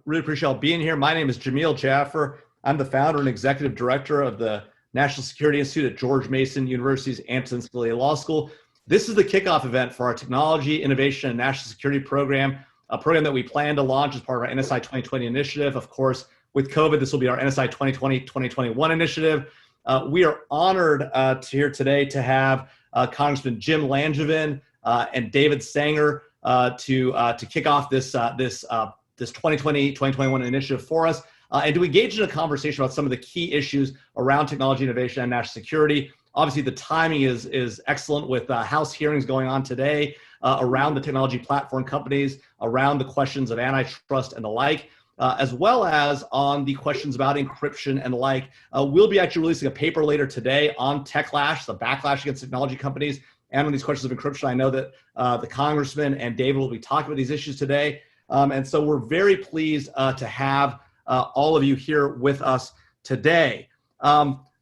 Really appreciate y'all being here. My name is Jamil Jaffer. I'm the founder and executive director of the National Security Institute at George Mason University's Antonin Scalia Law School. This is the kickoff event for our Technology, Innovation, and National Security program, a program that we plan to launch as part of our NSI 2020 initiative. Of course, with COVID, this will be our NSI 2020-2021 initiative. We are honored here today to have Congressman Jim Langevin and David Sanger to kick off this 2020-2021 initiative for us, and to engage in a conversation about some of the key issues around technology innovation and national security. Obviously, the timing is excellent with House hearings going on today around the technology platform companies, around the questions of antitrust and the like, as well as on the questions about encryption and the like. We'll be actually releasing a paper later today on techlash, the backlash against technology companies, and on these questions of encryption. I know that the Congressman and David will be talking about these issues today. And so we're very pleased to have all of you here with us today.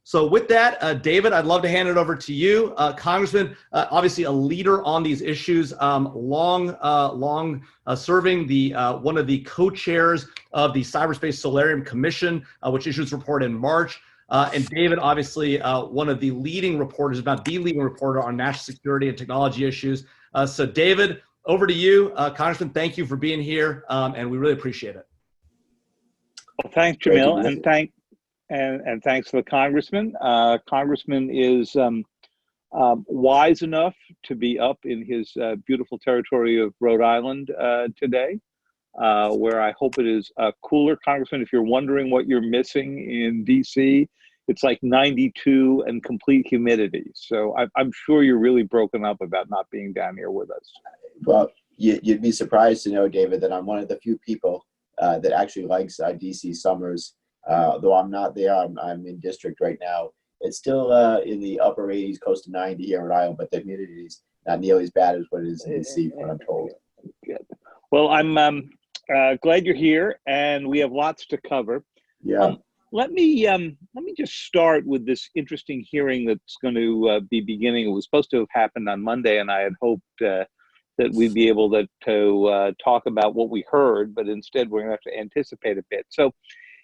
So with that, David, I'd love to hand it over to you. Congressman, obviously a leader on these issues, long serving one of the co-chairs of the Cyberspace Solarium Commission, which issued its report in March. And David, obviously one of the leading reporters, if not the leading reporter on national security and technology issues. So David, over to you. Congressman, thank you for being here, and we really appreciate it. Well, thanks, Jamil, and thanks to the Congressman. Congressman is wise enough to be up in his beautiful territory of Rhode Island today, where I hope it is cooler. Congressman, if you're wondering what you're missing in D.C., it's like 92 and complete humidity. So I'm sure you're really broken up about not being down here with us. Well, you'd be surprised to know, David, that I'm one of the few people that actually likes DC summers. Though I'm not there, I'm in district right now. It's still in the upper 80s, close to 90 here in Rhode Island, but the humidity is not nearly as bad as what it is in DC, what I'm told. Good. Well, I'm glad you're here, and we have lots to cover. Yeah. Let me just start with this interesting hearing that's going to be beginning. It was supposed to have happened on Monday, and I had hoped that we'd be able to talk about what we heard, but instead we're going to have to anticipate a bit. So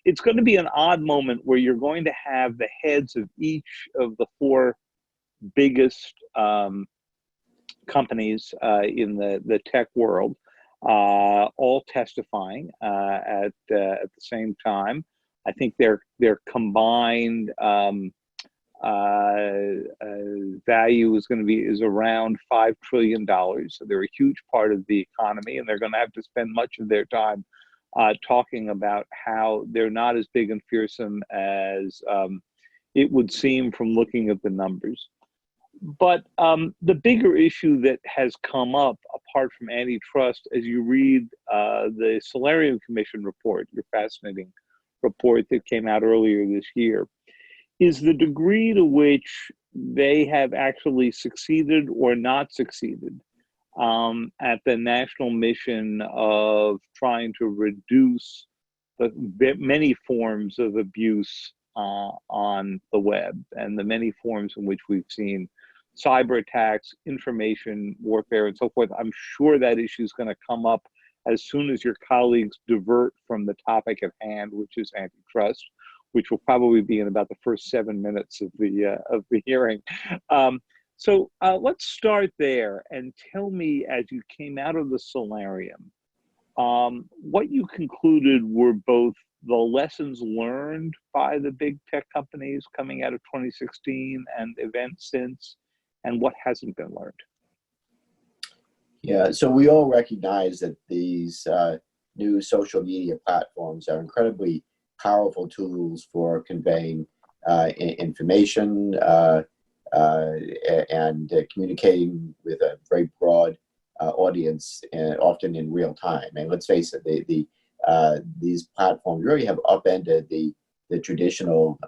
it's going to be an odd moment where you're going to have the heads of each of the four biggest companies in the tech world all testifying at the same time. I think their combined value is around $5 trillion. So they're a huge part of the economy, and they're going to have to spend much of their time talking about how they're not as big and fearsome as it would seem from looking at the numbers. But the bigger issue that has come up, apart from antitrust, as you read the Solarium Commission report, your fascinating report that came out earlier this year, is the degree to which they have actually succeeded or not succeeded at the national mission of trying to reduce the many forms of abuse on the web and the many forms in which we've seen cyber attacks, information warfare, and so forth. I'm sure that issue is going to come up as soon as your colleagues divert from the topic at hand, which is antitrust, which will probably be in about the first 7 minutes of the hearing. So let's start there and tell me, as you came out of the Solarium, what you concluded were both the lessons learned by the big tech companies coming out of 2016 and events since, and what hasn't been learned. Yeah, so we all recognize that these new social media platforms are incredibly powerful tools for conveying information and communicating with a very broad audience, often in real time. And let's face it, these platforms really have upended the traditional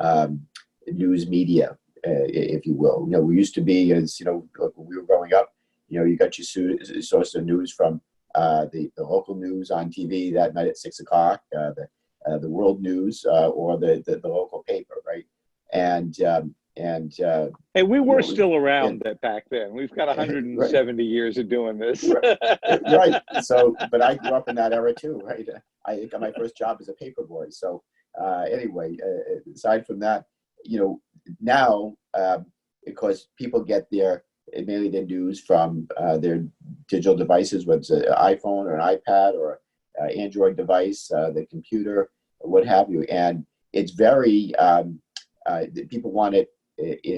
news media, if you will. We used to be, as when we were growing up, you got your source of news from the local news on TV that night at 6 o'clock, the world news, or the local paper, right? And And hey, we were know, still around back then. We've got 170 years of doing this. Right. So, but I grew up in that era too, right? I got my first job as a paper boy. So anyway, aside from that, now because people get mainly their news from their digital devices, whether it's an iPhone or an iPad or Android device, the computer, what have you, and it's very people want it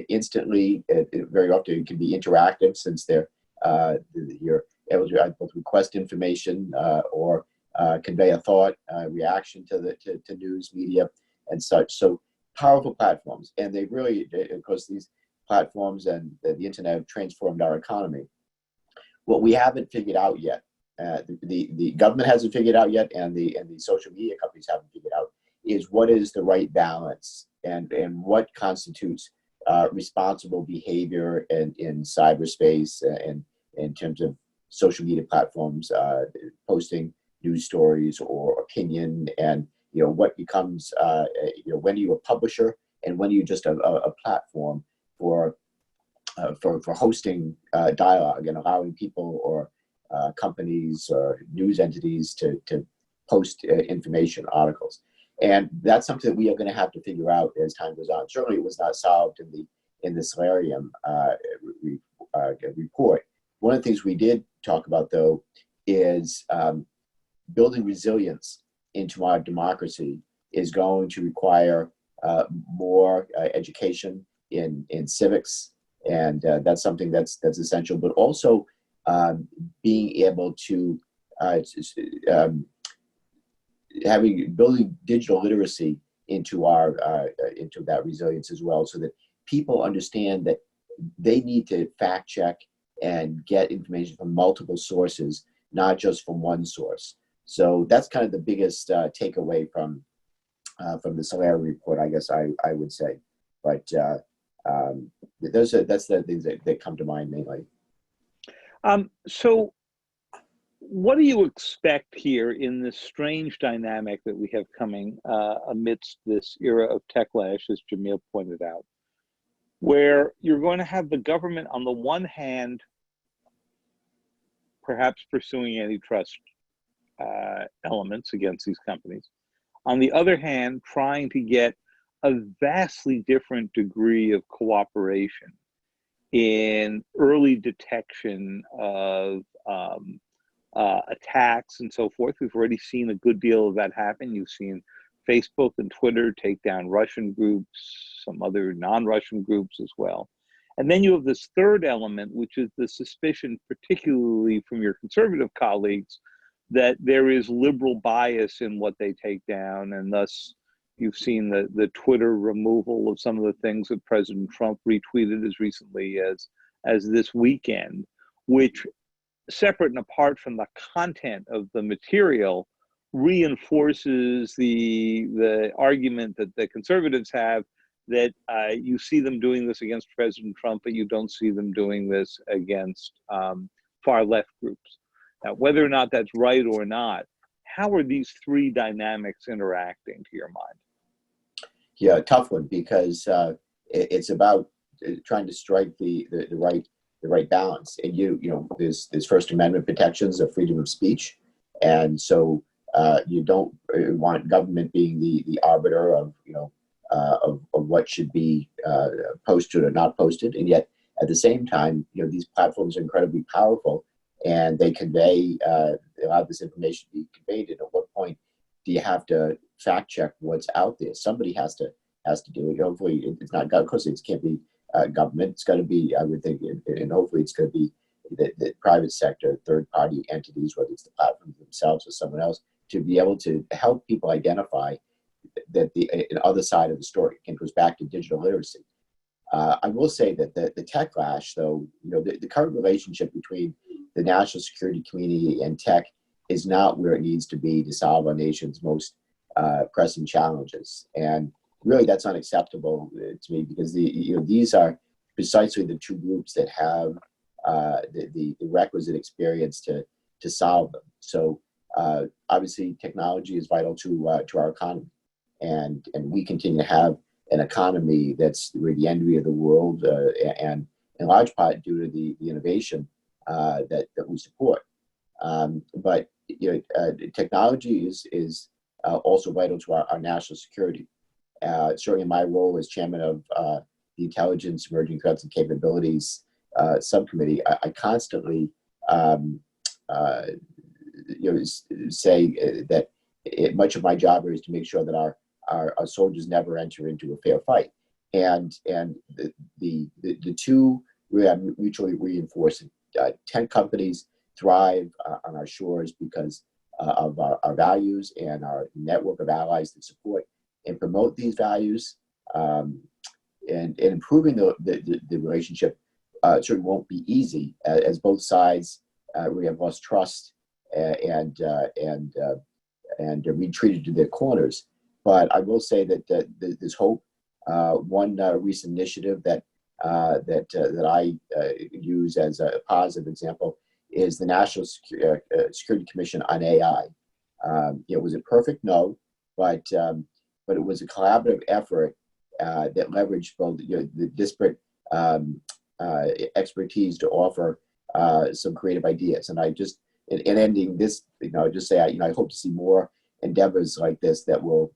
instantly. Very often it can be interactive since you're able to both request information or convey a thought, reaction to news media and such. So powerful platforms, and they really, of course, these platforms and the internet have transformed our economy. What we haven't figured out yet, the government hasn't figured out yet, and the social media companies haven't figured out, is what is the right balance and what constitutes responsible behavior in cyberspace and in terms of social media platforms, posting news stories or opinion, and what becomes when are you a publisher and when are you just a platform for hosting dialogue and allowing people or companies or news entities to post information, articles. And that's something that we are going to have to figure out as time goes on. Certainly, it was not solved in the Solarium report. One of the things we did talk about, though, is building resilience into our democracy is going to require more education in civics, and that's something that's essential. But also being able to building digital literacy into that resilience as well, so that people understand that they need to fact check and get information from multiple sources, not just from one source. So that's kind of the biggest takeaway from the Solarium report, I guess I would say. But that's the things that come to mind mainly. So what do you expect here in this strange dynamic that we have coming amidst this era of techlash, as Jamil pointed out, where you're going to have the government on the one hand perhaps pursuing antitrust elements against these companies, on the other hand trying to get a vastly different degree of cooperation in early detection of attacks and so forth. We've already seen a good deal of that happen. You've seen Facebook and Twitter take down Russian groups, some other non-Russian groups as well. And then you have this third element, which is the suspicion, particularly from your conservative colleagues, that there is liberal bias in what they take down. And thus you've seen the Twitter removal of some of the things that President Trump retweeted as recently as this weekend, which, separate and apart from the content of the material, reinforces the argument that the conservatives have that you see them doing this against President Trump, but you don't see them doing this against far left groups. Now, whether or not that's right or not, how are these three dynamics interacting to your mind? Yeah, tough one, because it's about trying to strike the right balance. And there's First Amendment protections of freedom of speech, and so you don't want government being the arbiter of what should be posted or not posted. And yet, at the same time, these platforms are incredibly powerful, and they allow this information to be conveyed. And at what point do you have to fact check what's out there? Somebody has to do it. Hopefully, it's not. Of course, it can't be government. It's got to be, I would think, and hopefully, it's going to be the private sector, third-party entities, whether it's the platforms themselves or someone else, to be able to help people identify that the other side of the story. It goes back to digital literacy. I will say that the techlash, though, the current relationship between the national security community and tech is not where it needs to be to solve our nation's most pressing challenges. And really, that's unacceptable to me, because these are precisely the two groups that have the requisite experience to solve them. So obviously, technology is vital to our economy, and we continue to have an economy that's really the envy of the world, and in large part due to the innovation that we support. But technology is also vital to our national security. Certainly in my role as chairman of the Intelligence, Emerging Threats and Capabilities Subcommittee, I constantly say that much of my job is to make sure that our soldiers never enter into a fair fight. And the two are mutually reinforcing. 10 companies thrive on our shores because of our values and our network of allies that support and promote these values. And improving the relationship certainly won't be easy, as both sides we have lost trust and retreated to their corners. But I will say that there's hope. One recent initiative that I use as a positive example is the National Security Commission on AI. Was it perfect? No, but it was a collaborative effort that leveraged both the disparate expertise to offer some creative ideas. And I just, in ending this, just say I hope to see more endeavors like this that will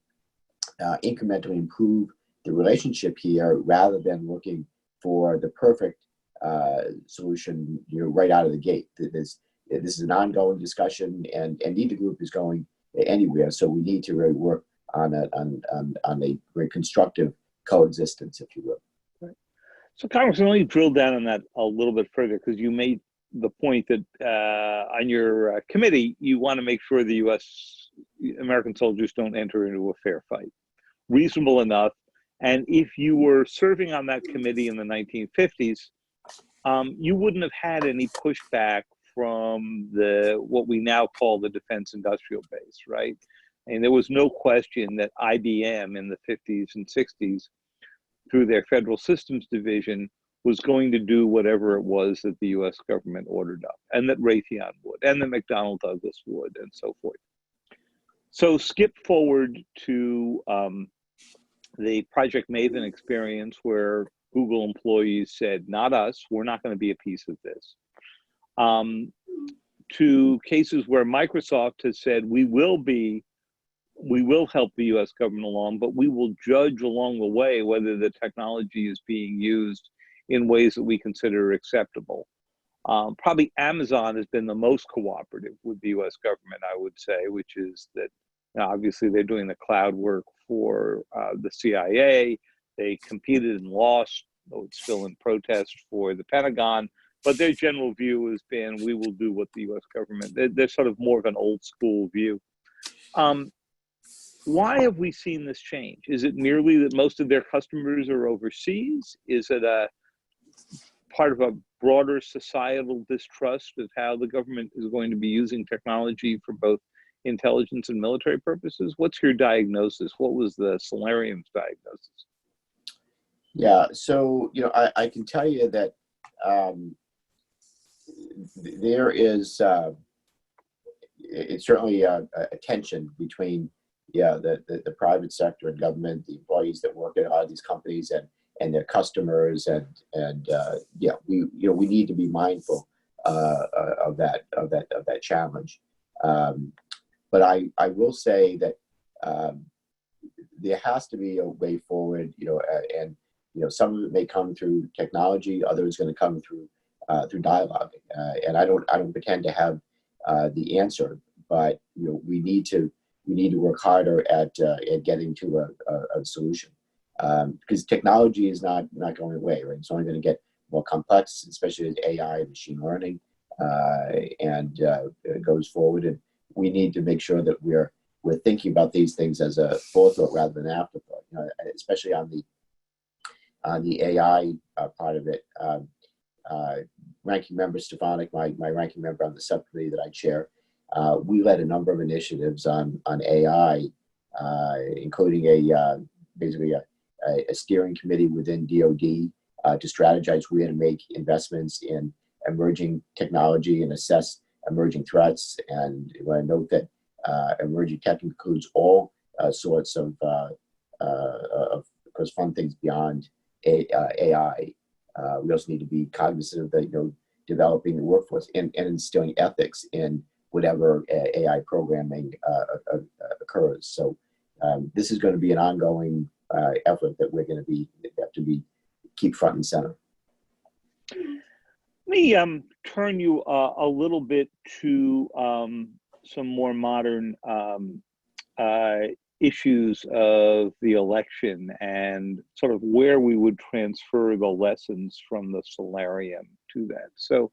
incrementally improve the relationship here, rather than looking for the perfect solution right out of the gate. This is an ongoing discussion, and neither group is going anywhere. So we need to really work on a very constructive coexistence, if you will. Right. So Congressman, let me drill down on that a little bit further, because you made the point that on your committee, you want to make sure the American soldiers don't enter into a fair fight. Reasonable enough. And if you were serving on that committee in the 1950s, you wouldn't have had any pushback from what we now call the defense industrial base, right? And there was no question that IBM in the 50s and 60s, through their Federal Systems Division, was going to do whatever it was that the US government ordered up, and that Raytheon would, and that McDonnell Douglas would, and so forth. So skip forward to the Project Maven experience, where Google employees said, not us, we're not going to be a piece of this. To cases where Microsoft has said, we will help the US government along, but we will judge along the way whether the technology is being used in ways that we consider acceptable. Probably Amazon has been the most cooperative with the US government, I would say, which is that obviously they're doing the cloud work for the CIA. They competed and lost, though it's still in protest, for the Pentagon. But their general view has been, we will do what the US government, they're sort of more of an old school view. Why have we seen this change? Is it merely that most of their customers are overseas? Is it a part of a broader societal distrust of how the government is going to be using technology for both intelligence and military purposes? What's your diagnosis? What was the Solarium's diagnosis? Yeah, so I can tell you that there is it's certainly a tension between the private sector and government, the employees that work at a lot of these companies, and their customers, and we need to be mindful of that challenge. But I will say that there has to be a way forward, and some of it may come through technology, others going to come through dialogue. And I don't pretend to have the answer, but we need to work harder at getting to a solution, because technology is not going away, right? It's only going to get more complex, especially as AI and machine learning and it goes forward. And we need to make sure that we're thinking about these things as a forethought rather than afterthought. Especially on the AI part of it. Ranking member Stefanik, my ranking member on the subcommittee that I chair, we led a number of initiatives on AI, including basically a steering committee within DoD to strategize where to make investments in emerging technology and assess emerging threats. And I want to note that emerging tech includes all sorts of course, fund things beyond AI. We also need to be cognizant of the developing the workforce and instilling ethics in whatever AI programming occurs. So this is going to be an ongoing effort that we're going to keep front and center. Let me turn you a little bit to some more modern issues of the election and sort of where we would transfer the lessons from the Solarium to that. So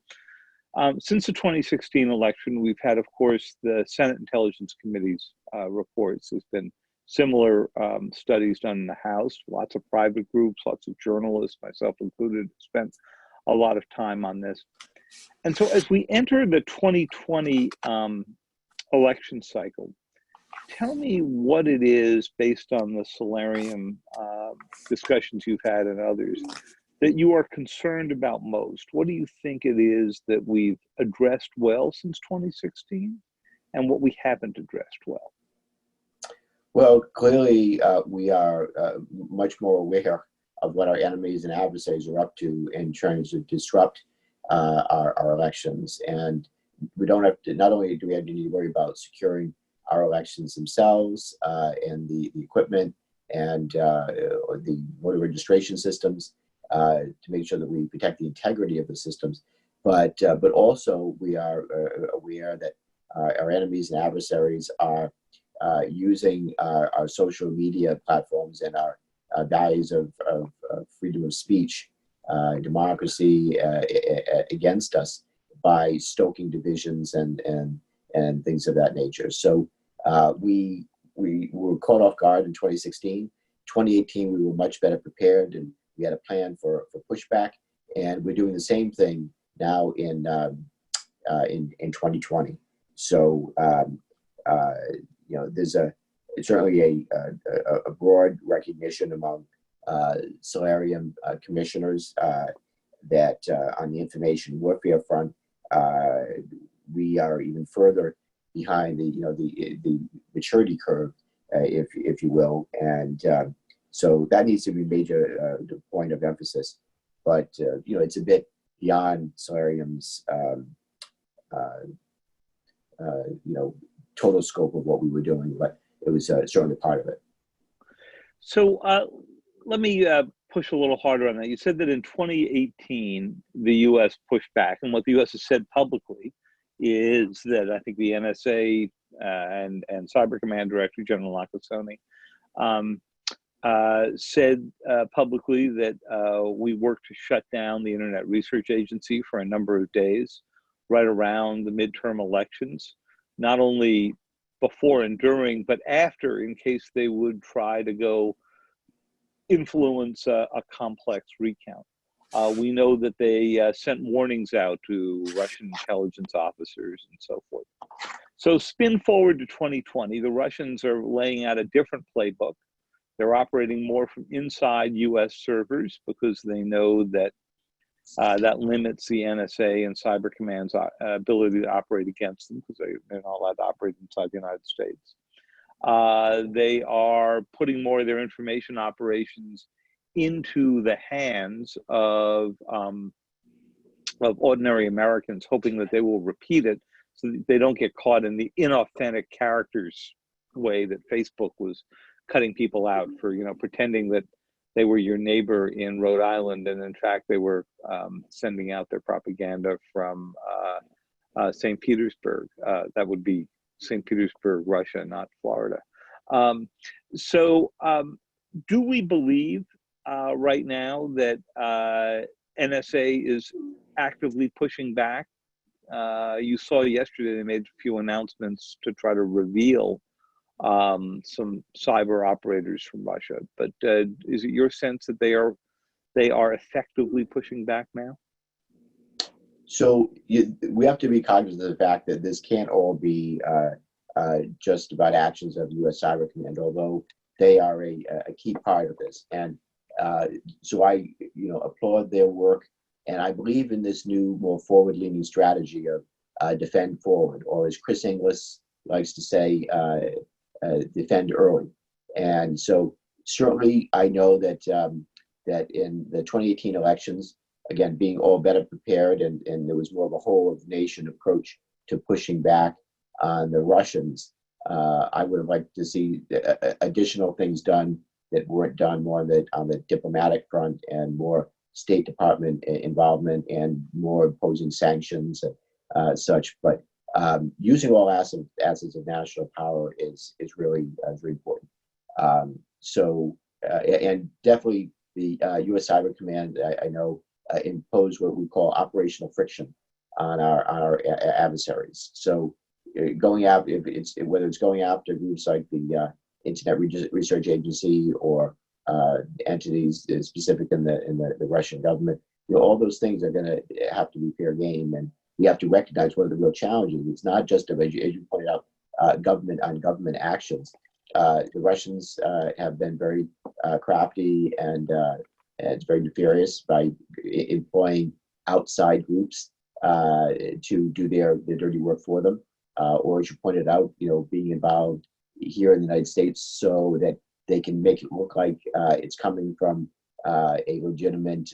since the 2016 election, we've had, of course, the Senate Intelligence Committee's reports. There's been similar studies done in the House, lots of private groups, lots of journalists, myself included, spent a lot of time on this. And so as we enter the 2020 election cycle, tell me what it is, based on the Solarium discussions you've had and others, that you are concerned about most. What do you think it is that we've addressed well since 2016 and what we haven't addressed well? Well, clearly we are much more aware of what our enemies and adversaries are up to in trying to disrupt our elections. And we don't have to, not only do we have to need to worry about securing our elections themselves and the equipment and the voter registration systems to make sure that we protect the integrity of the systems, but also we are aware that our enemies and adversaries are using our social media platforms and our values of freedom of speech, democracy against us by stoking divisions and things of that nature. So we were caught off guard in 2016. 2018, we were much better prepared, and we had a plan for pushback. And we're doing the same thing now in 2020. So there's certainly a broad recognition among Solarium commissioners that on the information warfare front, we are even further behind the maturity curve, if you will, and so that needs to be a major point of emphasis. But it's a bit beyond Solarium's total scope of what we were doing, but it was certainly part of it. So let me push a little harder on that. You said that in 2018, the U.S. pushed back, and what the U.S. has said publicly is that I think the NSA and Cyber Command Director General Nakasone said publicly that we worked to shut down the Internet Research Agency for a number of days, right around the midterm elections, not only before and during, but after, in case they would try to go influence a complex recount. We know that they sent warnings out to Russian intelligence officers and so forth. So spin forward to 2020, the Russians are laying out a different playbook. They're operating more from inside US servers because they know that that limits the NSA and Cyber Command's ability to operate against them, because they're not allowed to operate inside the United States. They are putting more of their information operations into the hands of ordinary Americans, hoping that they will repeat it so that they don't get caught in the inauthentic characters way that Facebook was cutting people out for, pretending that they were your neighbor in Rhode Island, and in fact they were sending out their propaganda from St. Petersburg. That would be St. Petersburg, Russia, not Florida. So do we believe right now that NSA is actively pushing back? You saw yesterday they made a few announcements to try to reveal some cyber operators from Russia, but is it your sense that they are effectively pushing back now? So we have to be cognizant of the fact that this can't all be just about actions of U.S. Cyber Command, although they are a key part of this. And so I applaud their work, and I believe in this new, more forward-leaning strategy of defend forward, or as Chris Inglis likes to say, defend early. And so Certainly, I know that that in the 2018 elections, again, being all better prepared, and there was more of a whole of nation approach to pushing back on the Russians. I would have liked to see additional things done that weren't done more on the diplomatic front, and more State Department involvement, and more imposing sanctions and such. But using all assets of national power is really very important. And definitely the U.S. Cyber Command, I know, impose what we call operational friction on our adversaries. So going after, whether it's going after groups like the Internet Research Agency, or entities specific in the Russian government, all those things are going to have to be fair game, and we have to recognize what are the real challenges. It's not just, as you pointed out, government on government actions. The Russians have been very crafty, and it's very nefarious by employing outside groups to do their dirty work for them, or, as you pointed out, being involved here in the United States so that they can make it look like it's coming from a legitimate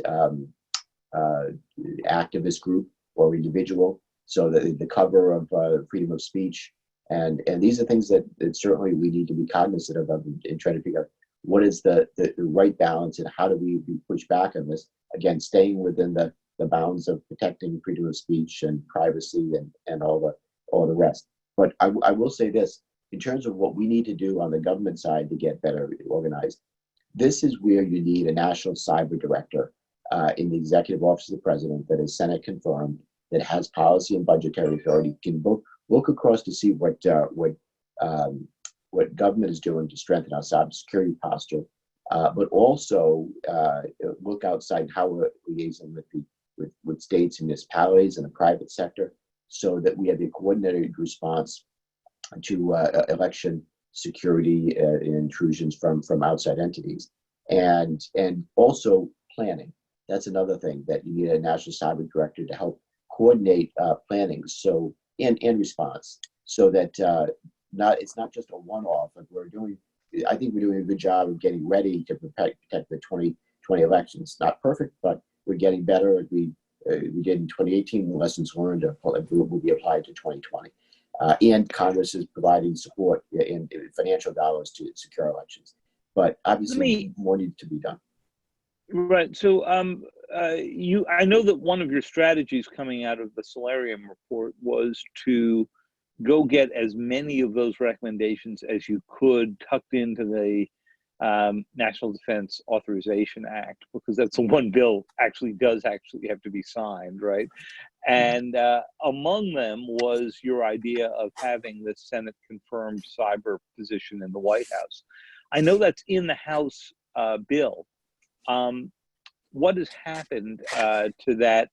activist group or individual, so that the cover of freedom of speech. And these are things that certainly we need to be cognizant of in trying to figure out what is the right balance, and how do we push back on this, again, staying within the bounds of protecting freedom of speech and privacy and all the rest. But I will say this, in terms of what we need to do on the government side to get better organized, this is where you need a national cyber director in the executive office of the president that is Senate confirmed, that has policy and budgetary authority, can look across to see what government is doing to strengthen our cybersecurity posture, but also look outside how we're liaising with states and municipalities and the private sector, so that we have a coordinated response to election security intrusions from outside entities, and also planning. That's another thing, that you need a national cyber director to help coordinate planning, so and response, so that it's not just a one-off. Like I think we're doing a good job of getting ready to protect the 2020 elections. Not perfect, but we're getting better. Like we did in 2018. The lessons learned will be applied to 2020. And Congress is providing support in financial dollars to secure elections. But obviously, more needs to be done. Right. So I know that one of your strategies coming out of the Solarium report was to go get as many of those recommendations as you could tucked into the National Defense Authorization Act, because that's the one bill does have to be signed, right? And among them was your idea of having the Senate confirmed cyber position in the White House. I know that's in the House bill. What has happened to that?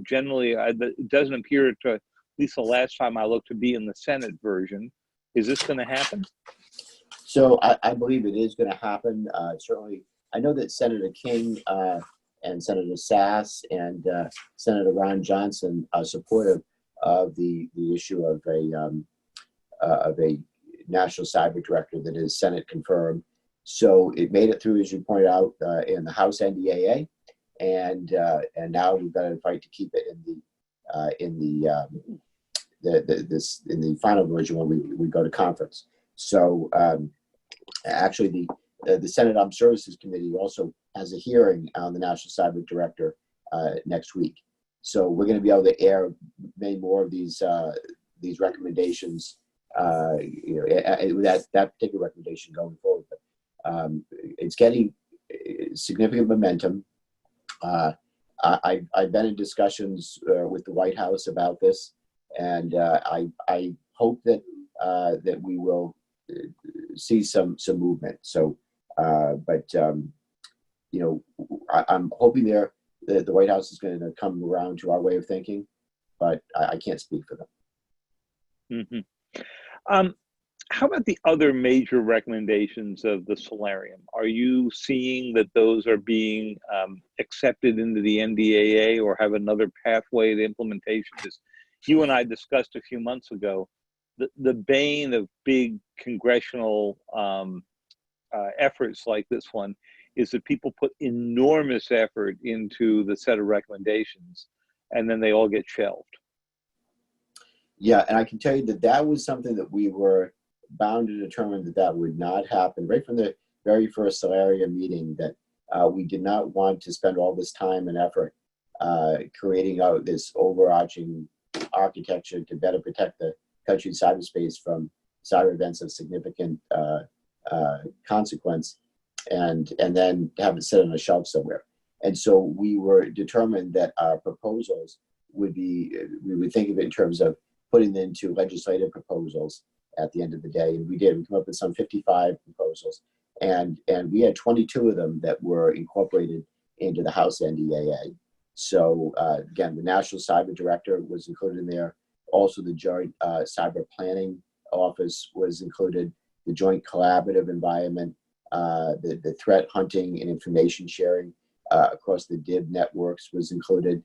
Generally, it doesn't appear to, at least the last time I looked, to be in the Senate version. Is this going to happen? So I believe it is going to happen. Certainly, I know that Senator King and Senator Sass and Senator Ron Johnson are supportive of the issue of a national cyber director that is Senate confirmed. So it made it through, as you pointed out, in the House NDAA, and now we've got to fight to keep it in the final version when we go to conference. So actually, the Senate Armed Services Committee also has a hearing on the National Cyber Director next week. So we're going to be able to air many more of these recommendations. That particular recommendation going forward. But it's getting significant momentum. I've been in discussions with the White House about this, and I hope that we will see some movement. So, I'm hoping that the White House is going to come around to our way of thinking, but I can't speak for them. Mm-hmm. How about the other major recommendations of the Solarium? Are you seeing that those are being accepted into the NDAA or have another pathway to implementation? As you and I discussed a few months ago, the bane of big congressional efforts like this one is that people put enormous effort into the set of recommendations, and then they all get shelved. Yeah, and I can tell you that that was something that we were bound to determine that that would not happen right from the very first Solaria meeting, that we did not want to spend all this time and effort creating out this overarching architecture to better protect the country's cyberspace from cyber events of significant consequence, and then have it sit on a shelf somewhere. And so we were determined that our proposals would be, we would think of it in terms of putting them into legislative proposals at the end of the day. And we did. We came up with some 55 proposals, and we had 22 of them that were incorporated into the House NDAA. So again, the National Cyber Director was included in there. Also, the Joint Cyber Planning Office was included. The Joint Collaborative Environment, the threat hunting and information sharing across the DIB networks was included.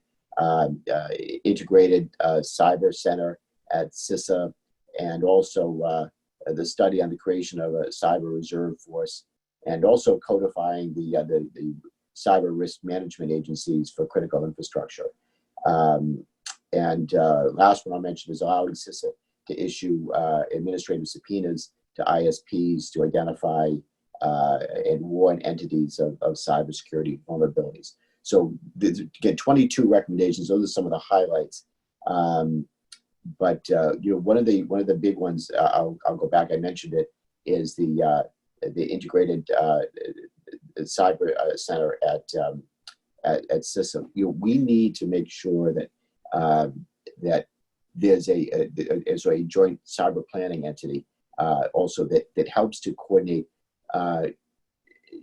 Integrated Cyber Center at CISA, and also the study on the creation of a cyber reserve force, and also codifying the cyber risk management agencies for critical infrastructure. Last one I'll mention is allowing CISA to issue administrative subpoenas to ISPs to identify and warn entities of cybersecurity vulnerabilities. So again, 22 recommendations. Those are some of the highlights. But one of the big ones, I'll go back. I mentioned it, is the integrated cyber center at CISA. We need to make sure that that there's a joint cyber planning entity also that helps to coordinate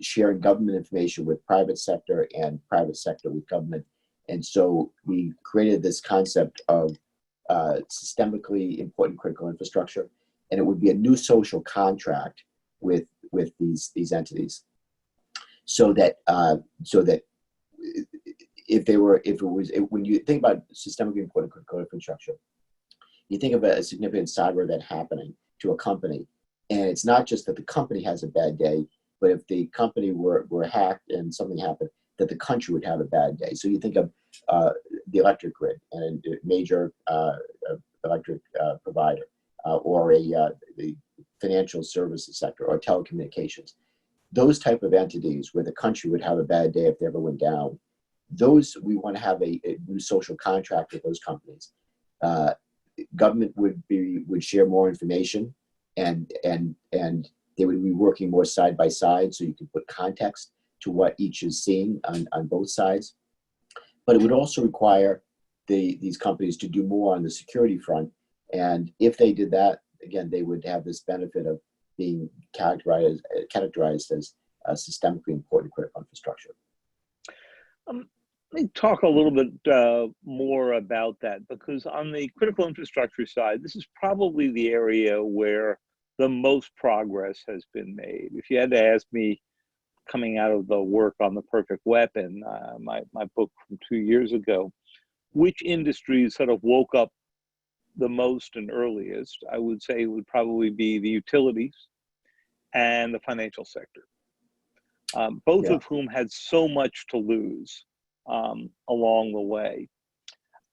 sharing government information with private sector and private sector with government. And so we created this concept of systemically important critical infrastructure, and it would be a new social contract with these entities, so that when you think about systemically important critical infrastructure, you think of a significant cyber event happening to a company, and it's not just that the company has a bad day, but if the company were hacked and something happened, that the country would have a bad day. So you think of the electric grid and a major electric provider, or the financial services sector, or telecommunications. Those type of entities where the country would have a bad day if they ever went down, those we want to have a new social contract with those companies. Government would share more information, and they would be working more side by side, so you can put context to what each is seeing on both sides. But it would also require these companies to do more on the security front. And if they did that, again, they would have this benefit of being characterized as systemically important critical infrastructure. Let me talk a little bit more about that, because on the critical infrastructure side, this is probably the area where the most progress has been made. If you had to ask me, coming out of the work on the perfect weapon, my book from 2 years ago, which industries sort of woke up the most and earliest, I would say it would probably be the utilities and the financial sector, both of whom had so much to lose along the way.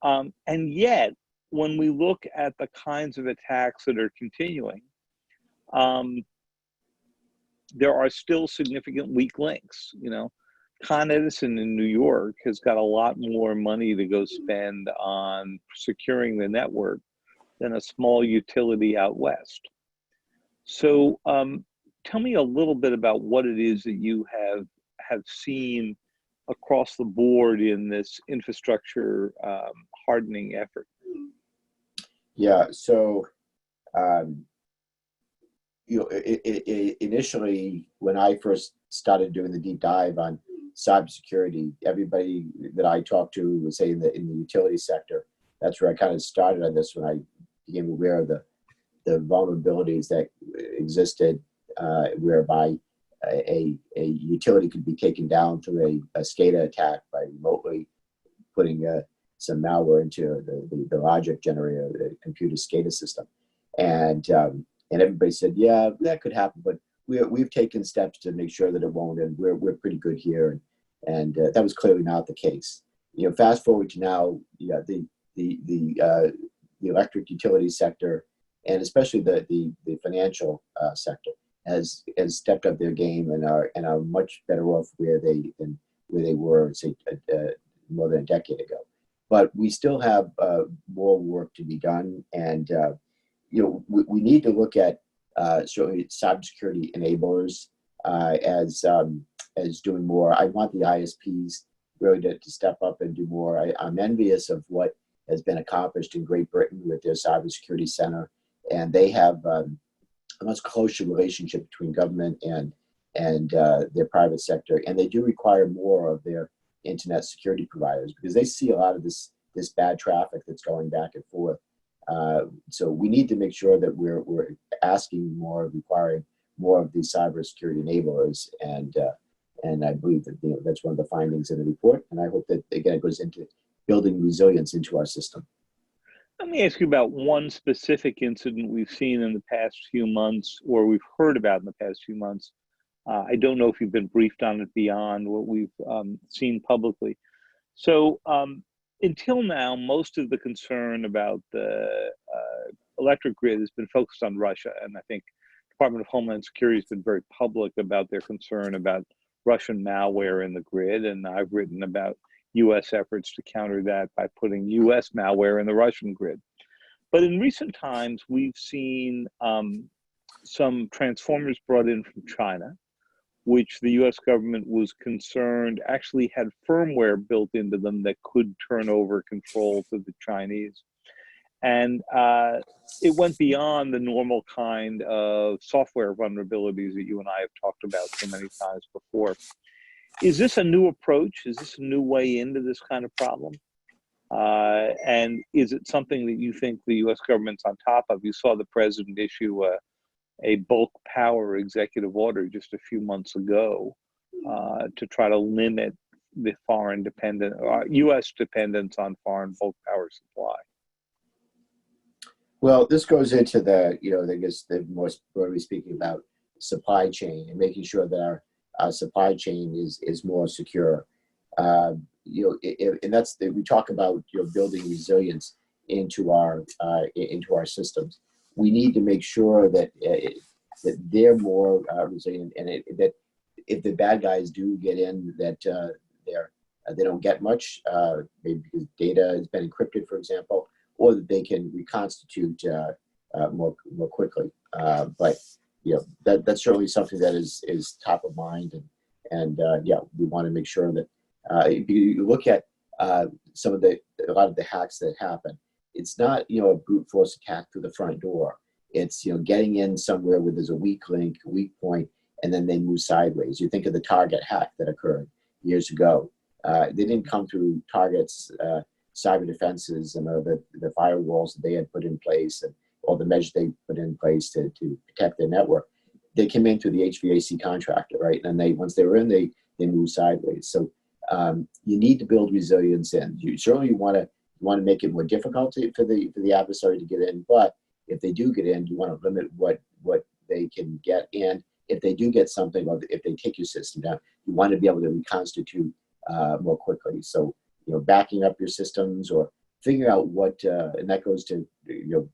And yet, when we look at the kinds of attacks that are continuing, there are still significant weak links. Con Edison in New York has got a lot more money to go spend on securing the network than a small utility out west. So tell me a little bit about what it is that you have seen across the board in this infrastructure hardening effort. Yeah, so initially, when I first started doing the deep dive on cybersecurity, everybody that I talked to would say in the utility sector, that's where I kind of started on this, when I became aware of the vulnerabilities that existed, whereby a utility could be taken down through a SCADA attack by remotely putting some malware into the logic generator, the computer SCADA system. And everybody said, yeah, that could happen, but we've taken steps to make sure that it won't, and we're pretty good here, and that was clearly not the case. Fast forward to now, the electric utility sector, and especially the financial sector, has stepped up their game and are much better off where they were, say, more than a decade ago. But we still have more work to be done, and we need to look at certainly cybersecurity enablers as doing more. I want the ISPs really to step up and do more. I'm envious of what has been accomplished in Great Britain with their cybersecurity center, and they have a much closer relationship between government and their private sector, and they do require more of their internet security providers because they see a lot of this bad traffic that's going back and forth. So we need to make sure that we're asking more, requiring more of these cybersecurity enablers, and I believe that that's one of the findings in the report, and I hope that again it goes into building resilience into our system. Let me ask you about one specific incident we've seen in the past few months, or we've heard about in the past few months. I don't know if you've been briefed on it beyond what we've seen publicly. So until now, most of the concern about the electric grid has been focused on Russia, and I think Department of Homeland Security has been very public about their concern about Russian malware in the grid, and I've written about U.S. efforts to counter that by putting U.S. malware in the Russian grid. But in recent times, we've seen some transformers brought in from China, which the U.S. government was concerned actually had firmware built into them that could turn over control to the Chinese. And it went beyond the normal kind of software vulnerabilities that you and I have talked about so many times before. Is this a new approach? Is this a new way into this kind of problem? And is it something that you think the U.S. government's on top of? You saw the president issue a bulk power executive order just a few months ago to try to limit the foreign dependent, U.S. dependence on foreign bulk power supply. Well, this goes into I guess the most broadly speaking about supply chain and making sure that our supply chain is more secure. And that's we talk about building resilience into our systems. We need to make sure that they're more resilient, and that if the bad guys do get in, that they don't get much, maybe because data has been encrypted, for example, or that they can reconstitute more quickly. But that's certainly something that is top of mind, and we want to make sure that if you look at a lot of the hacks that happen, it's not a brute force attack through the front door. It's getting in somewhere where there's a weak link, weak point, and then they move sideways. You think of the Target hack that occurred years ago. They didn't come through Target's cyber defenses and the firewalls that they had put in place and all the measures they put in place to protect their network. They came in through the HVAC contractor, right? And once they were in, they moved sideways. So you need to build resilience in. You certainly want to make it more difficult for the adversary to get in, but if they do get in, you want to limit what they can get. And if they do get something, or if they take your system down, you want to be able to reconstitute more quickly. So backing up your systems or figuring out what, and that goes to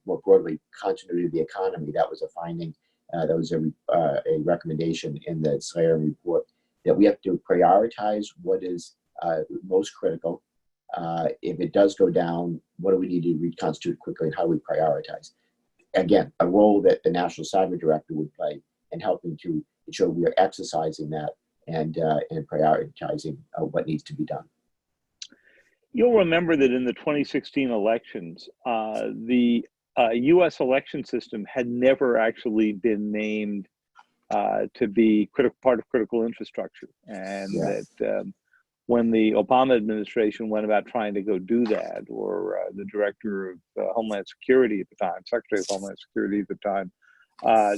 more broadly continuity of the economy. That was a finding. That was a recommendation in the Slayer report, that we have to prioritize what is most critical. If it does go down, what do we need to reconstitute quickly, and how do we prioritize? Again, a role that the National Cyber Director would play in helping to ensure we are exercising that and prioritizing what needs to be done. You'll remember that in the 2016 elections, the U.S. election system had never actually been named to be part of critical infrastructure, and that when the Obama administration went about trying to go do that, or the director of Homeland Security at the time, Secretary of Homeland Security at the time,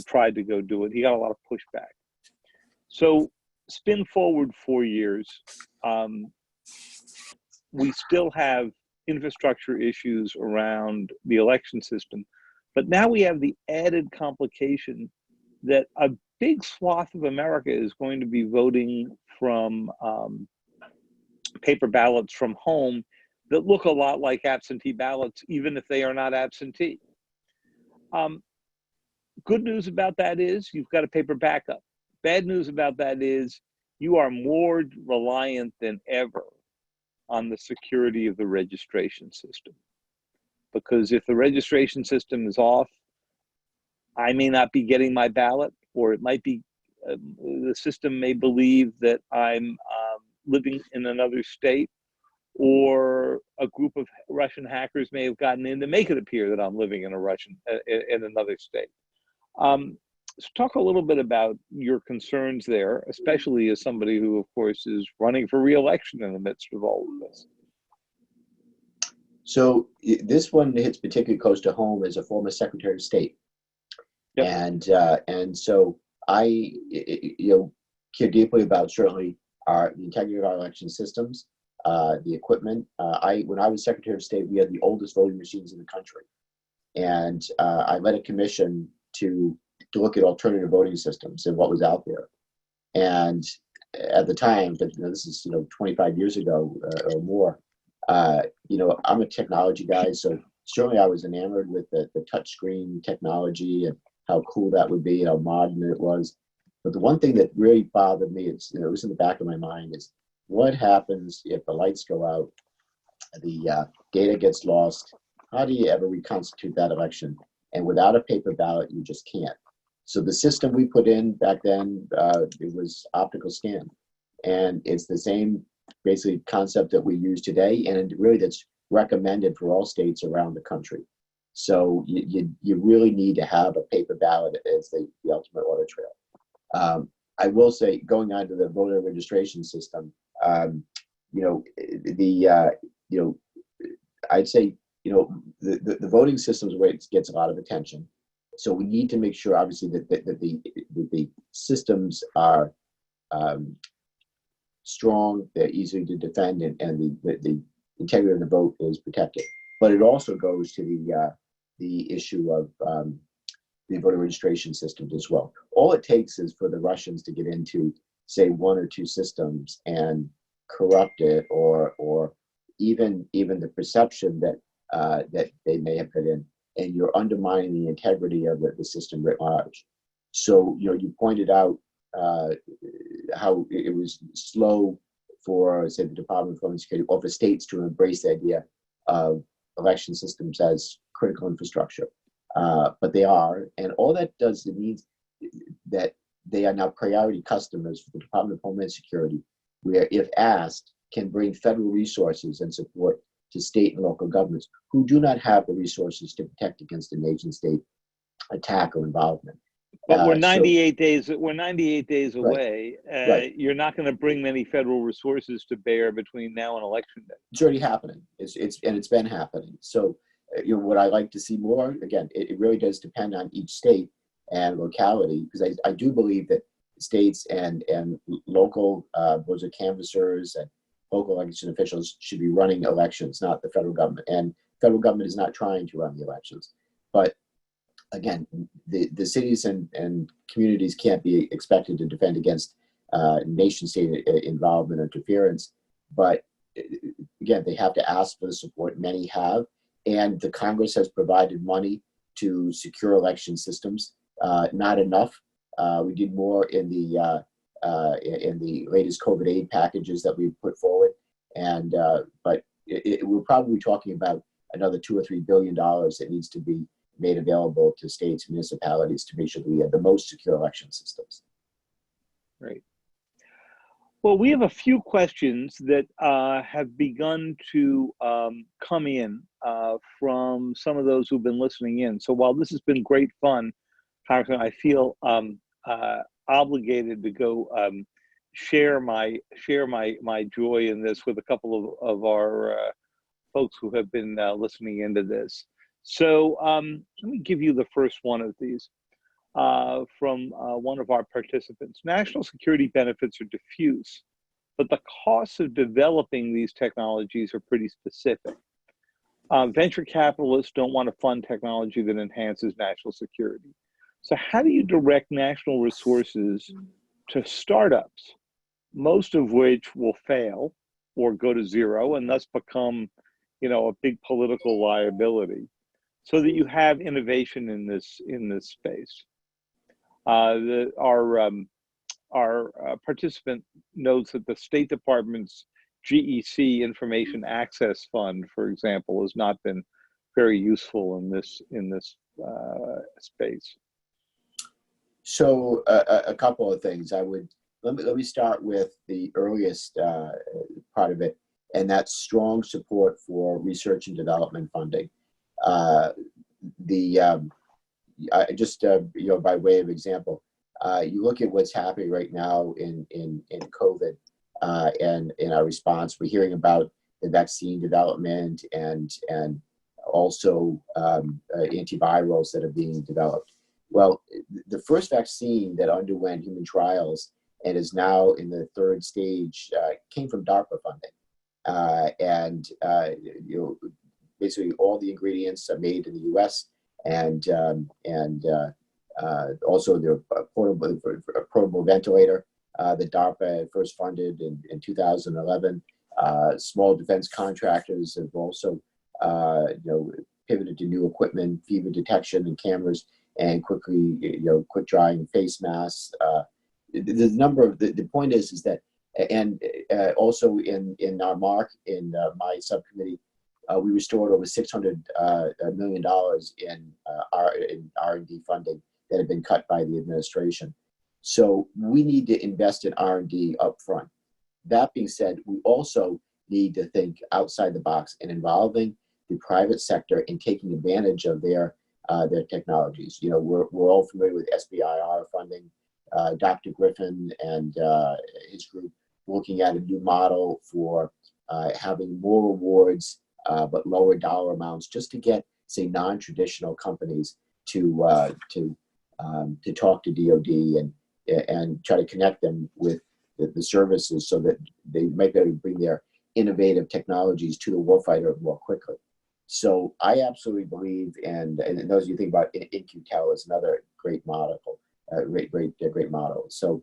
tried to go do it, he got a lot of pushback. So spin forward 4 years, we still have infrastructure issues around the election system, but now we have the added complication that a big swath of America is going to be voting from paper ballots from home that look a lot like absentee ballots, even if they are not absentee. Good news about that is you've got a paper backup. Bad news about that is you are more reliant than ever on the security of the registration system. Because if the registration system is off, I may not be getting my ballot, or it might be, the system may believe that I'm living in another state, or a group of Russian hackers may have gotten in to make it appear that I'm living in another state. So talk a little bit about your concerns there, especially as somebody who, of course, is running for re-election in the midst of all of this. So this one hits particularly close to home as a former Secretary of State. Yep. And so I care deeply about certainly the integrity of our election systems, the equipment. When I was Secretary of State, we had the oldest voting machines in the country, and I led a commission to look at alternative voting systems and what was out there. And at the time, but this is 25 years ago or more. I'm a technology guy, so certainly I was enamored with the touchscreen technology and how cool that would be, how modern it was. But the one thing that really bothered me, it was in the back of my mind, is what happens if the lights go out, the data gets lost? How do you ever reconstitute that election? And without a paper ballot, you just can't. So the system we put in back then, it was optical scan. And it's the same basically concept that we use today, and really that's recommended for all states around the country. So you really need to have a paper ballot as the ultimate audit trail. I will say, going on to the voter registration system, I'd say the voting system is where it gets a lot of attention. So we need to make sure, obviously, that the systems are strong, they're easy to defend, and the integrity of the vote is protected. But it also goes to the issue of the voter registration systems as well. All it takes is for the Russians to get into, say, one or two systems and corrupt it, or even the perception that they may have put in, and you're undermining the integrity of the system writ large. So you pointed out how it was slow for, say, the Department of Homeland Security or for states to embrace the idea of election systems as critical infrastructure. But they are, and all that does, it means that they are now priority customers for the Department of Homeland Security, where, if asked, can bring federal resources and support to state and local governments who do not have the resources to protect against a nation-state attack or involvement. But we're 98 days. We're 98 days away. Right. You're not going to bring many federal resources to bear between now and election day. It's already happening. It's been happening. So, what I like to see more, again, it really does depend on each state and locality, because I do believe that states and local boards of canvassers and local election officials should be running elections, not the federal government. And federal government is not trying to run the elections. But again, the cities and communities can't be expected to defend against nation-state involvement or interference. But again, they have to ask for the support. Many have, and the Congress has provided money to secure election systems. Not enough. We did more in the latest COVID aid packages that we put forward, but we're probably talking about another $2 or $3 billion that needs to be made available to states and municipalities to make sure that we have the most secure election systems. Great. Well, we have a few questions that have begun to come in from some of those who've been listening in. So while this has been great fun, Congressman, I feel obligated to go share my joy in this with a couple of our folks who have been listening into this. So let me give you the first one of these from one of our participants. National security benefits are diffuse, but the costs of developing these technologies are pretty specific. Venture capitalists don't want to fund technology that enhances national security. So how do you direct national resources to startups, most of which will fail or go to zero and thus become, a big political liability, so that you have innovation in this space? Our participant notes that the State Department's GEC Information Access Fund, for example, has not been very useful in this space. So a couple of things. Let me start with the earliest part of it, and that's strong support for research and development funding. By way of example, you look at what's happening right now in COVID and in our response. We're hearing about the vaccine development and also antivirals that are being developed. Well, the first vaccine that underwent human trials and is now in the third stage came from DARPA funding. Basically all the ingredients are made in the U.S. and also the portable ventilator that DARPA first funded in 2011. Small defense contractors have also pivoted to new equipment, fever detection and cameras, and quickly, quick drying face masks. The point is that, and also in our mark, in my subcommittee, we restored over $600 million in R&D funding that had been cut by the administration. So we need to invest in R&D up front. That being said, we also need to think outside the box and involving the private sector in taking advantage of their technologies. We're all familiar with SBIR funding. Dr. Griffin and his group looking at a new model for having more awards but lower dollar amounts, just to get, say, non-traditional companies to talk to DoD and try to connect them with the services so that they might be able to bring their innovative technologies to the warfighter more quickly. So I absolutely believe, and those you think about, In-Q-Tel is another great model, great model. So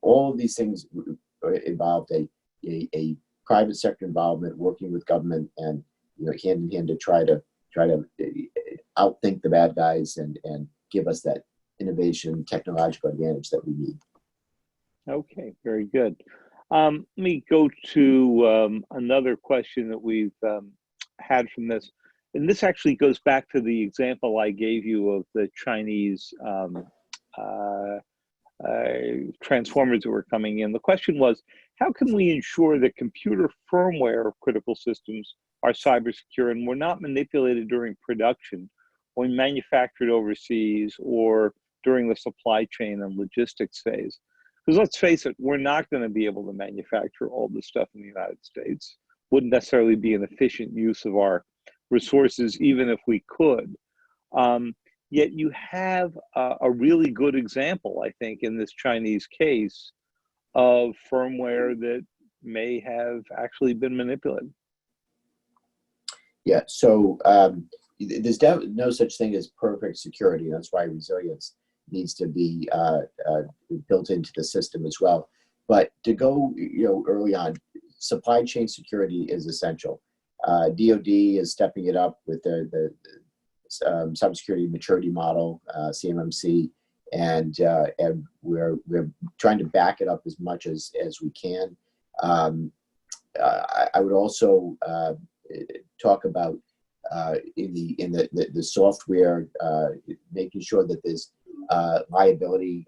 all of these things involved a private sector involvement, working with government, and hand in hand to try to outthink the bad guys and give us that innovation, technological advantage that we need. Okay, very good. Let me go to another question that we've had from this. And this actually goes back to the example I gave you of the Chinese transformers that were coming in. The question was, how can we ensure that computer firmware of critical systems are cyber secure and were not manipulated during production when manufactured overseas or during the supply chain and logistics phase? Because let's face it, we're not going to be able to manufacture all this stuff in the United States. Wouldn't necessarily be an efficient use of our resources, even if we could. Yet you have a really good example, I think, in this Chinese case of firmware that may have actually been manipulated. Yeah, so there's no such thing as perfect security. That's why resilience needs to be built into the system as well. But to go early on, supply chain security is essential. DoD is stepping it up with the cybersecurity maturity model, CMMC, and we're trying to back it up as much as we can. I would also talk about in the software, making sure that there's liability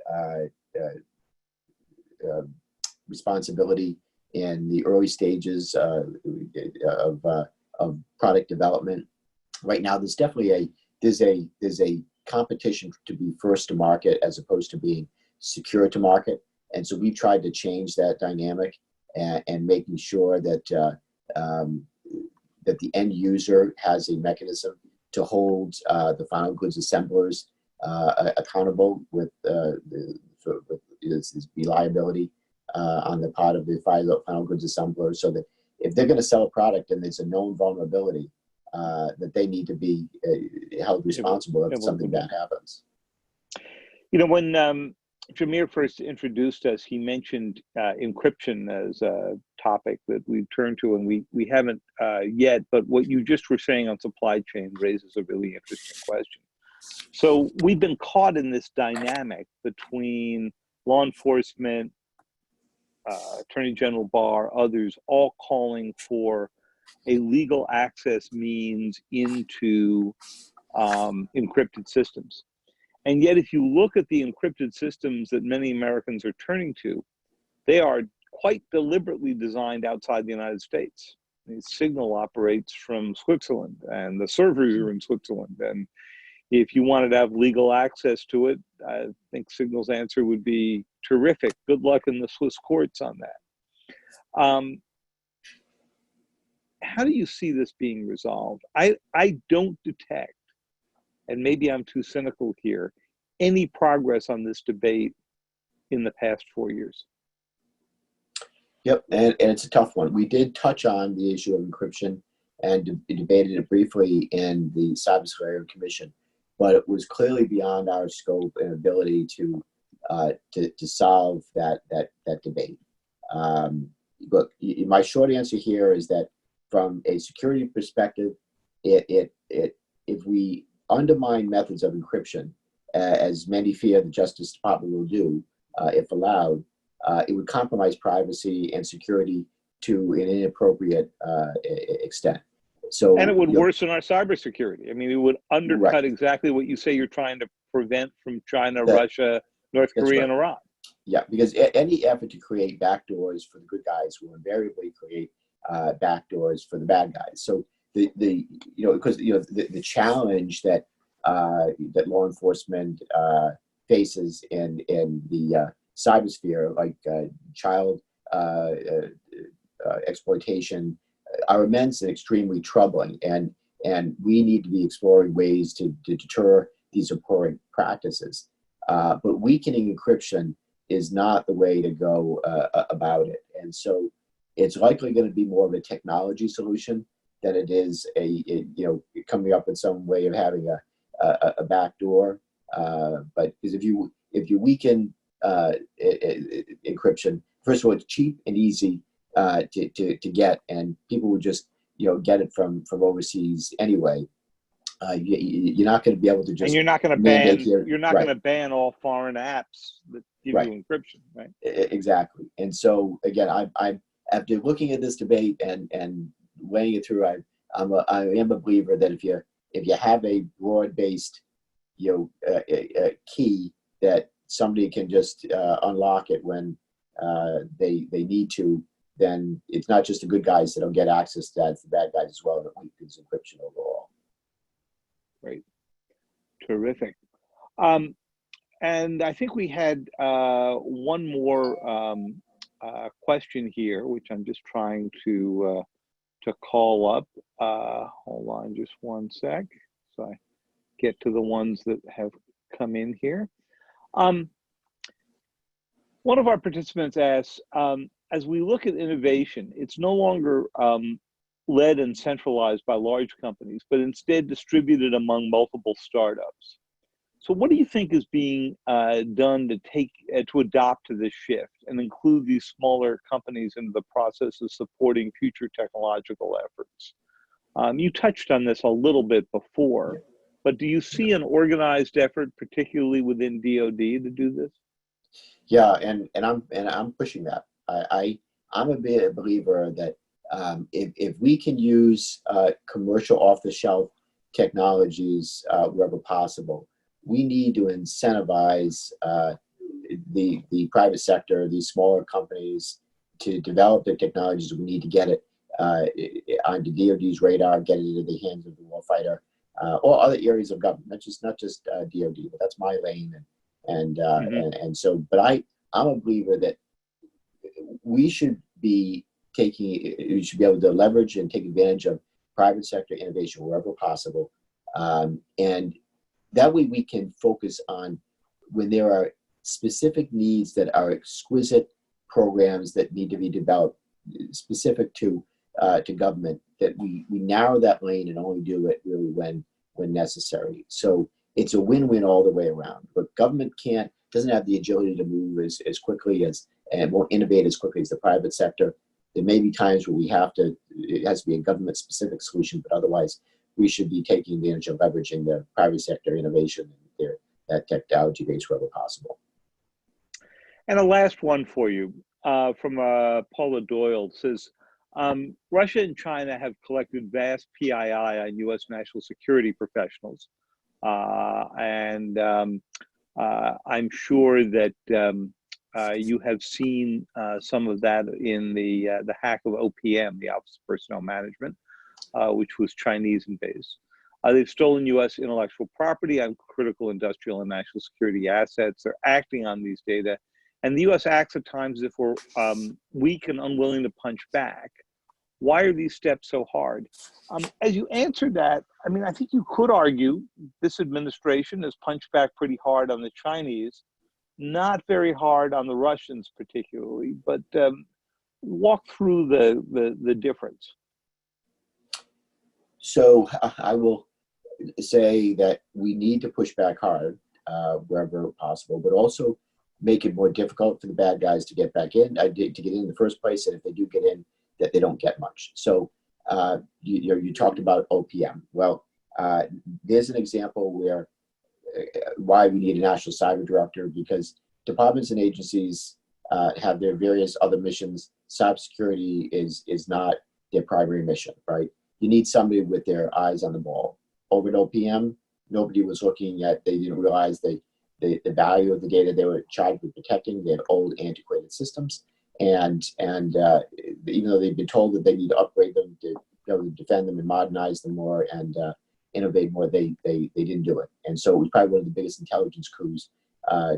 responsibility in the early stages of product development. Right now, there's definitely there's a competition to be first to market as opposed to being secure to market, and so we've tried to change that dynamic and making sure that that the end user has a mechanism to hold the final goods assemblers accountable with reliability on the part of the final goods assembler, so that if they're going to sell a product and there's a known vulnerability, that they need to be held responsible if something bad happens. You know, when Jameer first introduced us, he mentioned encryption as a topic that we've turned to, and we haven't yet, but what you just were saying on supply chain raises a really interesting question. So we've been caught in this dynamic between law enforcement, Attorney General Barr, others, all calling for a legal access means into encrypted systems. And yet, if you look at the encrypted systems that many Americans are turning to, they are quite deliberately designed outside the United States. Signal operates from Switzerland, and the servers are in Switzerland. And if you wanted to have legal access to it, I think Signal's answer would be terrific. Good luck in the Swiss courts on that. How do you see this being resolved? I don't detect, and maybe I'm too cynical here, any progress on this debate in the past 4 years. Yep, and it's a tough one. We did touch on the issue of encryption and debated it briefly in the Cybersecurity Commission, but it was clearly beyond our scope and ability to solve that debate. Look, my short answer here is that from a security perspective, if we undermine methods of encryption, as many fear the Justice Department will do, if allowed, it would compromise privacy and security to an inappropriate extent. So, and it would worsen our cybersecurity. I mean, it would undercut exactly what you say you're trying to prevent from China, Russia, North Korea, and Iran. Yeah, because any effort to create backdoors for the good guys will invariably create backdoors for the bad guys. So the challenge that that law enforcement faces in the cybersphere, like child exploitation, are immense and extremely troubling, and we need to be exploring ways to deter these abhorrent practices. But weakening encryption is not the way to go about it, and so it's likely going to be more of a technology solution than it is coming up with some way of having a backdoor. But because if you weaken encryption, first of all, it's cheap and easy to get, and people would just get it from overseas anyway. You're not going to be able to just. And you're not going to ban. You're not going to ban all foreign apps that give you encryption, right? Exactly. And so again, I after looking at this debate and weighing it through, I am a believer that if you have a broad-based key that somebody can just unlock it when they need to, then it's not just the good guys that don't get access to that, it's the bad guys as well that weakens encryption overall. Great. Terrific. And I think we had one more question here, which I'm just trying to call up. Hold on just one sec, so I get to the ones that have come in here. One of our participants asks, as we look at innovation, it's no longer led and centralized by large companies, but instead distributed among multiple startups. So what do you think is being done to adopt to this shift and include these smaller companies into the process of supporting future technological efforts? You touched on this a little bit before, but do you see an organized effort, particularly within DoD, to do this? Yeah, and I'm pushing that. I'm a big believer that if we can use commercial off-the-shelf technologies wherever possible, we need to incentivize the private sector, these smaller companies, to develop their technologies. We need to get it onto DoD's radar, get it into the hands of the warfighter, or other areas of government. Not just DoD, but that's my lane. And so, but I'm a believer that we should be able to leverage and take advantage of private sector innovation wherever possible, and that way we can focus on when there are specific needs that are exquisite programs that need to be developed specific to to government, that we narrow that lane and only do it really when necessary. So it's a win-win all the way around. But government doesn't have the agility to move as quickly and won't innovate as quickly as the private sector. There may be times where it has to be a government-specific solution, but otherwise we should be taking advantage of leveraging the private sector innovation and that technology base wherever possible. And a last one for you from Paula Doyle says, Russia and China have collected vast PII on U.S. national security professionals. And I'm sure that you have seen some of that in the hack of OPM, the Office of Personnel Management, which was Chinese in base. They've stolen U.S. intellectual property on critical industrial and national security assets. They're acting on these data. And the U.S. acts at times as if we're weak and unwilling to punch back. Why are these steps so hard? As you answered that, I mean, I think you could argue this administration has punched back pretty hard on the Chinese, not very hard on the Russians particularly, but walk through the difference. So I will say that we need to push back hard wherever possible, but also make it more difficult for the bad guys to get back in, to get in the first place, and if they do get in, that they don't get much. So you talked about OPM. Well, there's an example where why we need a national cyber director, because departments and agencies have their various other missions. Cybersecurity is not their primary mission, right? You need somebody with their eyes on the ball. Over at OPM, nobody was looking at, they didn't realize the value of the data they were charged with protecting. They had old, antiquated systems. And even though they've been told that they need to upgrade them to be able to defend them and modernize them more and innovate more, they didn't do it. And so it was probably one of the biggest intelligence coups.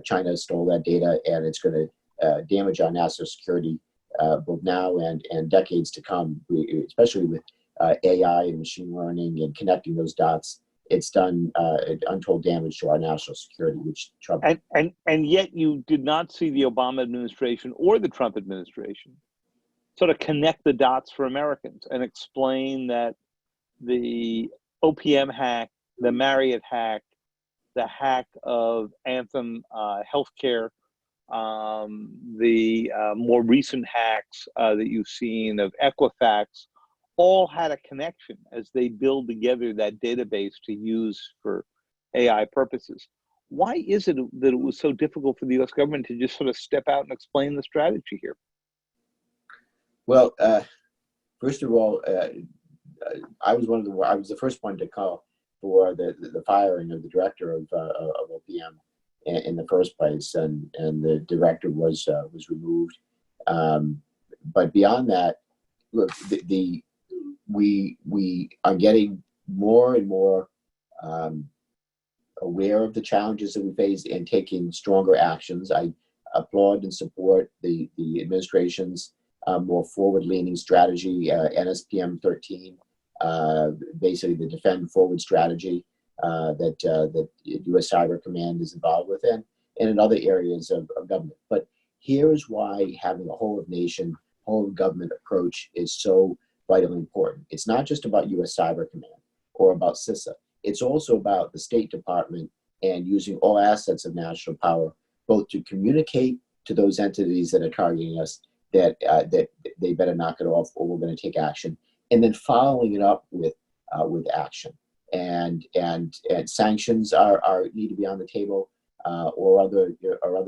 China stole that data, and it's going to damage our national security both now and decades to come, especially with AI and machine learning and connecting those dots. It's done untold damage to our national security, which Trump. And yet you did not see the Obama administration or the Trump administration sort of connect the dots for Americans and explain that the OPM hack, the Marriott hack, the hack of Anthem Healthcare, the more recent hacks that you've seen of Equifax, all had a connection as they build together that database to use for AI purposes. Why is it that it was so difficult for the U.S. government to just sort of step out and explain the strategy here? Well, first of all, I was the first one to call for the firing of the director of OPM in the first place, and the director was removed. But beyond that, look, we are getting more and more aware of the challenges that we face and taking stronger actions. I applaud and support the administration's more forward-leaning strategy, NSPM 13, basically the Defend Forward strategy that U.S. Cyber Command is involved with, and in other areas of government. But here's why having a whole-of-nation, whole-of-government approach is so vitally important. It's not just about U.S. Cyber Command or about CISA. It's also about the State Department and using all assets of national power, both to communicate to those entities that are targeting us that they better knock it off or we're going to take action, and then following it up with action. And sanctions need to be on the table, or other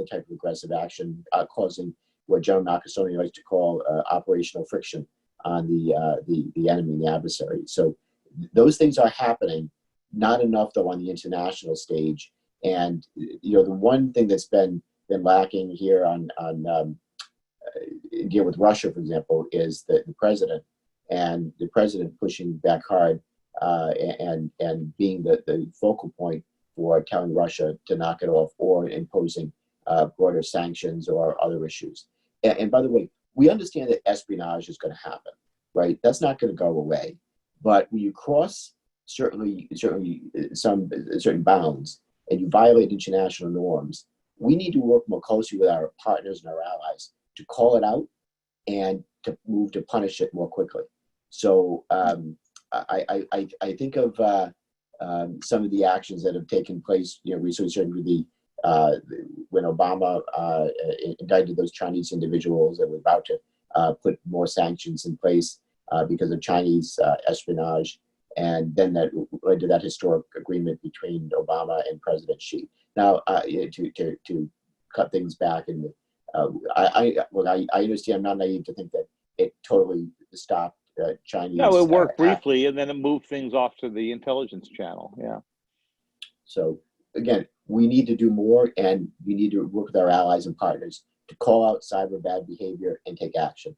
type of aggressive action, causing what General Nakasone likes to call operational friction on the enemy, the adversary. So those things are happening, not enough though on the international stage. And the one thing that's been lacking here on deal with Russia, for example, is the president, and the president pushing back hard and being the focal point for telling Russia to knock it off or imposing broader sanctions or other issues. And by the way, we understand that espionage is going to happen, right? That's not going to go away. But when you cross certainly some certain bounds and you violate international norms, we need to work more closely with our partners and our allies to call it out and to move to punish it more quickly. So I think of some of the actions that have taken place, recently, certainly when Obama indicted those Chinese individuals and was about to put more sanctions in place because of Chinese espionage. And then that led to that historic agreement between Obama and President Xi. Now, to cut things back, and I understand. I'm not naive to think that it totally stopped Chinese. No, it worked briefly, and then it moved things off to the intelligence channel. Yeah. So again, we need to do more, and we need to work with our allies and partners to call out cyber bad behavior and take action.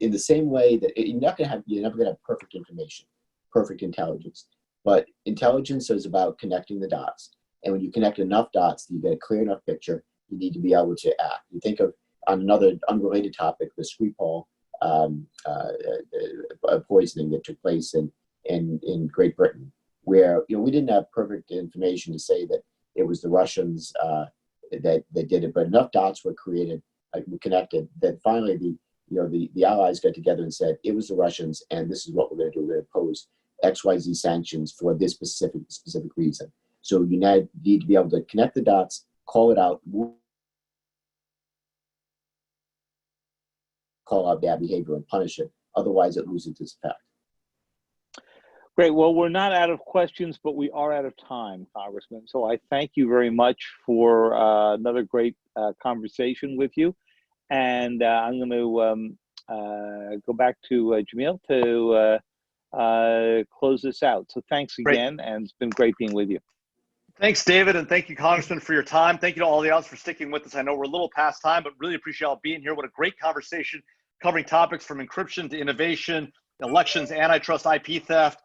In the same way that you're never going to have perfect information, perfect intelligence, but intelligence is about connecting the dots. And when you connect enough dots, you get a clear enough picture. You need to be able to act. You think of, on another unrelated topic, the Skripal poisoning that took place in Great Britain, where we didn't have perfect information to say that it was the Russians that did it, but enough dots were created, were connected, that finally the Allies got together and said it was the Russians, and this is what we're going to do. We're going to impose XYZ sanctions for this specific reason. So you need to be able to connect the dots, call it out, call out bad behavior and punish it. Otherwise, it loses its effect. Great. Well, we're not out of questions, but we are out of time, Congressman. So I thank you very much for another great conversation with you. And I'm going to go back to Jamil to close this out. So thanks again, and it's been great being with you. Thanks, David, and thank you, Congressman, for your time. Thank you to all the audience for sticking with us. I know we're a little past time, but really appreciate y'all being here. What a great conversation, covering topics from encryption to innovation, elections, antitrust, IP theft,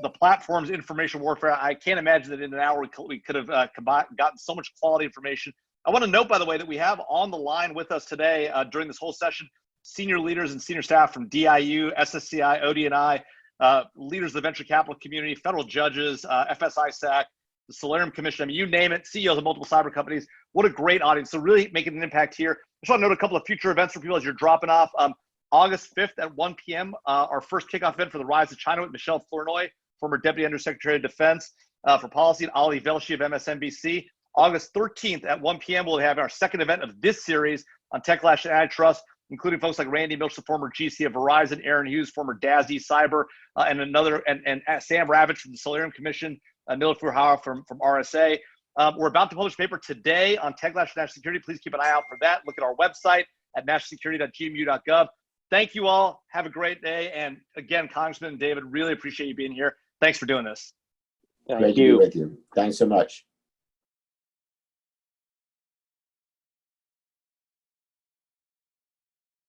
the platforms, information warfare. I can't imagine that in an hour we could have gotten so much quality information. I want to note, by the way, that we have on the line with us today during this whole session senior leaders and senior staff from DIU, SSCI, ODNI, leaders of the venture capital community, federal judges, FSISAC, the Solarium Commission. I mean, you name it, CEOs of multiple cyber companies. What a great audience. So really making an impact here. I just want to note a couple of future events for people as you're dropping off. August 5th at 1 p.m., our first kickoff event for the Rise of China with Michelle Flournoy, former Deputy Undersecretary of Defense for Policy, and Ali Velshi of MSNBC. August 13th at 1 p.m., we'll have our second event of this series on Techlash and Antitrust, including folks like Randy Milch, the former GC of Verizon, Aaron Hughes, former DASD Cyber, and Sam Ravitch from the Solarium Commission, Nila Furuhawa from RSA. We're about to publish a paper today on Techlash and national security. Please keep an eye out for that. Look at our website at nationalsecurity.gmu.gov. Thank you all. Have a great day. And again, Congressman and David, really appreciate you being here. Thanks for doing this. Great to be with you. Thanks so much.